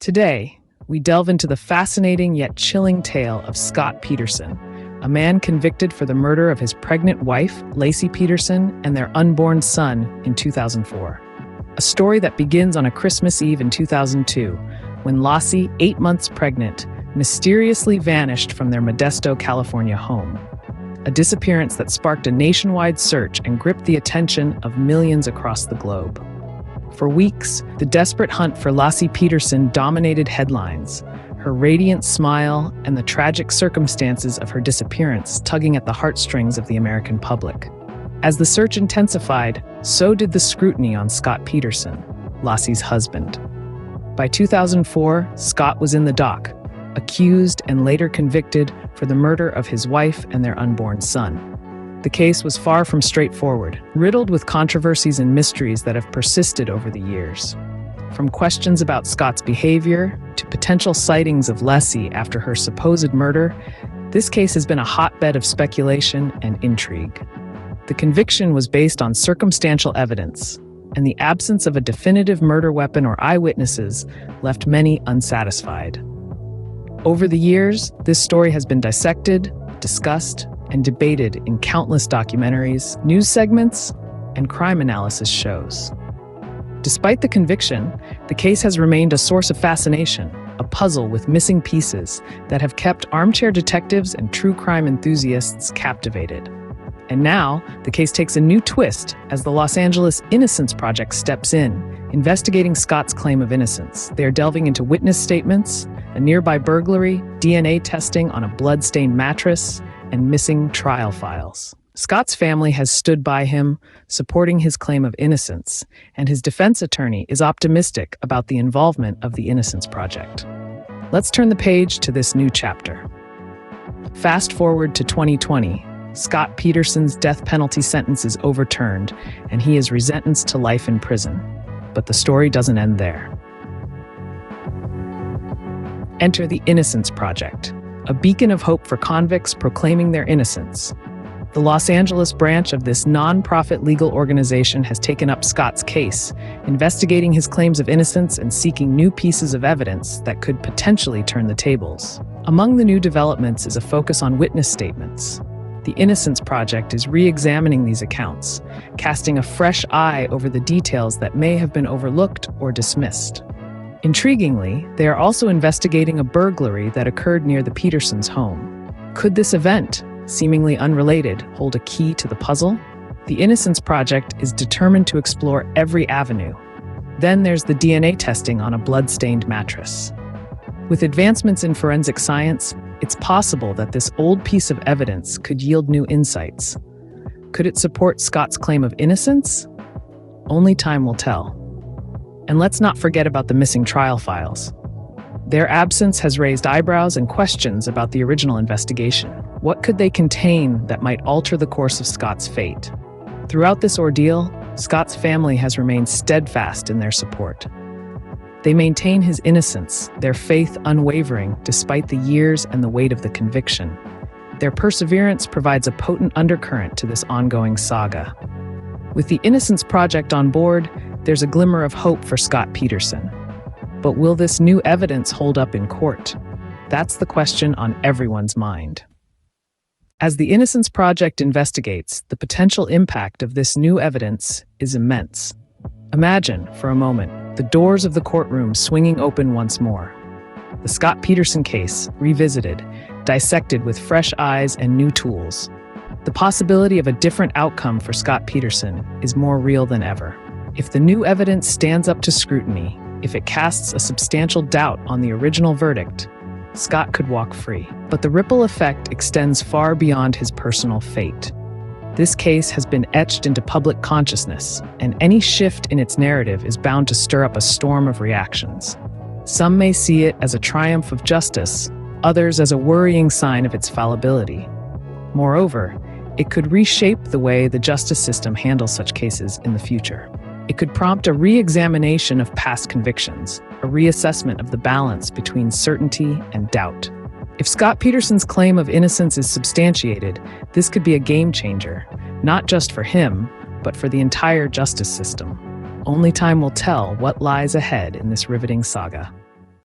Today, we delve into the fascinating yet chilling tale of Scott Peterson, a man convicted for the murder of his pregnant wife, Lacey Peterson, and their unborn son in 2004. A story that begins on a Christmas Eve in 2002, when Lacey, 8 months pregnant, mysteriously vanished from their Modesto, California home. A disappearance that sparked a nationwide search and gripped the attention of millions across the globe. For weeks, the desperate hunt for Lacey Peterson dominated headlines, her radiant smile and the tragic circumstances of her disappearance tugging at the heartstrings of the American public. As the search intensified, so did the scrutiny on Scott Peterson, Lacey's husband. By 2004, Scott was in the dock, accused and later convicted for the murder of his wife and their unborn son. The case was far from straightforward, riddled with controversies and mysteries that have persisted over the years. From questions about Scott's behavior to potential sightings of Lacey after her supposed murder, this case has been a hotbed of speculation and intrigue. The conviction was based on circumstantial evidence, and the absence of a definitive murder weapon or eyewitnesses left many unsatisfied. Over the years, this story has been dissected, discussed, and debated in countless documentaries, news segments, and crime analysis shows. Despite the conviction, the case has remained a source of fascination, a puzzle with missing pieces that have kept armchair detectives and true crime enthusiasts captivated. And now, the case takes a new twist as the Los Angeles Innocence Project steps in, investigating Scott's claim of innocence. They are delving into witness statements, a nearby burglary, DNA testing on a blood-stained mattress, and missing trial files. Scott's family has stood by him, supporting his claim of innocence, and his defense attorney is optimistic about the involvement of the Innocence Project. Let's turn the page to this new chapter. Fast forward to 2020. Scott Peterson's death penalty sentence is overturned, and he is sentenced to life in prison. But the story doesn't end there. Enter the Innocence Project, a beacon of hope for convicts proclaiming their innocence. The Los Angeles branch of this non-profit legal organization has taken up Scott's case, investigating his claims of innocence and seeking new pieces of evidence that could potentially turn the tables. Among the new developments is a focus on witness statements. The Innocence Project is re-examining these accounts, casting a fresh eye over the details that may have been overlooked or dismissed. Intriguingly, they are also investigating a burglary that occurred near the Petersons' home. Could this event, seemingly unrelated, hold a key to the puzzle? The Innocence Project is determined to explore every avenue. Then there's the DNA testing on a blood-stained mattress. With advancements in forensic science, it's possible that this old piece of evidence could yield new insights. Could it support Scott's claim of innocence? Only time will tell. And let's not forget about the missing trial files. Their absence has raised eyebrows and questions about the original investigation. What could they contain that might alter the course of Scott's fate? Throughout this ordeal, Scott's family has remained steadfast in their support. They maintain his innocence, their faith unwavering despite the years and the weight of the conviction. Their perseverance provides a potent undercurrent to this ongoing saga. With the Innocence Project on board, there's a glimmer of hope for Scott Peterson. But will this new evidence hold up in court? That's the question on everyone's mind. As the Innocence Project investigates, the potential impact of this new evidence is immense. Imagine, for a moment, the doors of the courtroom swinging open once more. The Scott Peterson case, revisited, dissected with fresh eyes and new tools. The possibility of a different outcome for Scott Peterson is more real than ever. If the new evidence stands up to scrutiny, if it casts a substantial doubt on the original verdict, Scott could walk free. But the ripple effect extends far beyond his personal fate. This case has been etched into public consciousness, and any shift in its narrative is bound to stir up a storm of reactions. Some may see it as a triumph of justice, others as a worrying sign of its fallibility. Moreover, it could reshape the way the justice system handles such cases in the future. It could prompt a re-examination of past convictions, a reassessment of the balance between certainty and doubt. If Scott Peterson's claim of innocence is substantiated, this could be a game changer, not just for him, but for the entire justice system. Only time will tell what lies ahead in this riveting saga.